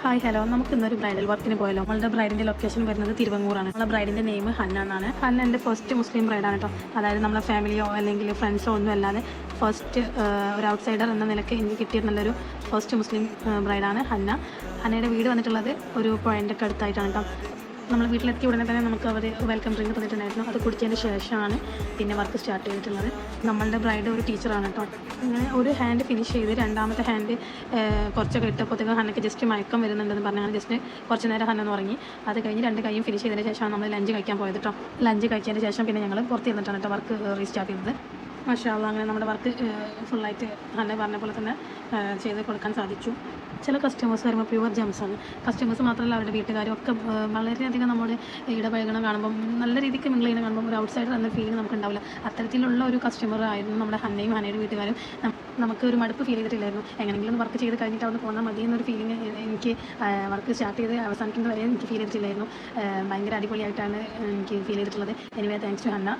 Hi hello, നമുക്ക് ഇന്നൊരു bridal വർക്കിന് പോയല്ലോ. നമ്മളുടെ ബ്രൈഡിൻ്റെ ലൊക്കേഷൻ വരുന്നത് തിരുവങ്ങൂറാണ്. നമ്മളെ ബ്രൈഡിൻ്റെ നെയിം ഹന്ന എന്നാണ്. ഹന്ന എൻ്റെ ഫസ്റ്റ് മുസ്ലിം ബ്രൈഡാണ് കേട്ടോ. അതായത് നമ്മളെ ഫാമിലിയോ അല്ലെങ്കിൽ ഫ്രണ്ട്സോ ഒന്നും അല്ലാതെ ഫസ്റ്റ് ഒരു ഔട്ട്സൈഡർ എന്ന നിലയ്ക്ക് എനിക്ക് കിട്ടിയ നല്ലൊരു ഫസ്റ്റ് മുസ്ലിം ബ്രൈഡാണ് ഹന്ന. ഹന്നയുടെ വീട് വന്നിട്ടുള്ളത് ഒരു പുഴൻ്റെ ഒക്കെ അടുത്തായിട്ടാണ് കേട്ടോ. നമ്മൾ വീട്ടിലെത്തിയ ഉടനെ തന്നെ നമുക്ക് അവർ വെൽക്കം ഡ്രിങ്ക് തന്നിട്ടുണ്ടായിരുന്നു. അത് കുടിച്ചതിന് ശേഷമാണ് പിന്നെ വർക്ക് സ്റ്റാർട്ട് ചെയ്തിട്ടുള്ളത്. നമ്മളുടെ ബ്രൈഡ് ഒരു ടീച്ചറാണ് കേട്ടോ. ഇങ്ങനെ ഒരു ഹാൻഡ് ഫിനിഷ് ചെയ്ത് രണ്ടാമത്തെ ഹാൻഡ് കുറച്ചൊക്കെ ഇട്ടപ്പോഴത്തേക്കും ഹന്നയ്ക്ക് ജസ്റ്റ് മയക്കം വരുന്നുണ്ടെന്ന് പറഞ്ഞാൽ ജസ്റ്റ് കുറച്ച് നേരം ഹന്ന ഉറങ്ങി. അത് കഴിഞ്ഞ് രണ്ട് കൈയും ഫിനിഷ് ചെയ്തതിന് ശേഷമാണ് നമ്മൾ ലഞ്ച് കഴിക്കാൻ പോയത് കേട്ടോ. ലഞ്ച് കഴിച്ചതിന് ശേഷം പിന്നെ ഞങ്ങൾ പുറത്ത് ഇരുന്നിട്ടാണ് കേട്ടോ വർക്ക് റീസ്റ്റാർട്ട് ചെയ്തത്. മാഷാ അല്ലാഹ്, അങ്ങനെ നമ്മുടെ വർക്ക് ഫുള്ളായിട്ട് ഹന്ന പറഞ്ഞ പോലെ തന്നെ ചെയ്ത് കൊടുക്കാൻ സാധിച്ചു. ചില കസ്റ്റമേഴ്സ് വരുമ്പോൾ പ്യുവർ ജെംസാണ്. കസ്റ്റമേഴ്സ് മാത്രമല്ല അവരുടെ വീട്ടുകാരും ഒക്കെ വളരെയധികം നമ്മുടെ ഇടപഴകണം കാണുമ്പം നല്ല രീതിക്ക് മിങ്കിൾ ചെയ്യുന്ന കാണുമ്പോൾ ഒരു ഔട്ട്സൈഡർ എന്ന ഫീലിംഗ് നമുക്ക് ഉണ്ടാവില്ല. അത്തരത്തിലുള്ള ഒരു കസ്റ്റമർ ആയിരുന്നു നമ്മുടെ ഹന്നയും ഹന്നയുടെ വീട്ടുകാരും. നമുക്ക് ഒരു മടുപ്പ് ഫീൽ ചെയ്തിട്ടില്ലായിരുന്നു. എങ്ങനെയെങ്കിലും വർക്ക് ചെയ്ത് കഴിഞ്ഞിട്ട് അവിടെ പോകാൻ മതി എന്നൊരു ഫീലിംഗ് എനിക്ക് വർക്ക് സ്റ്റാർട്ട് ചെയ്ത് അവസാനിക്കുന്നത് വരെ എനിക്ക് ഫീൽ ചെയ്തിട്ടില്ലായിരുന്നു. ഭയങ്കര അടിപൊളിയായിട്ടാണ് എനിക്ക് ഫീൽ ചെയ്തിട്ടുള്ളത്. Anyway thanks to Hannah.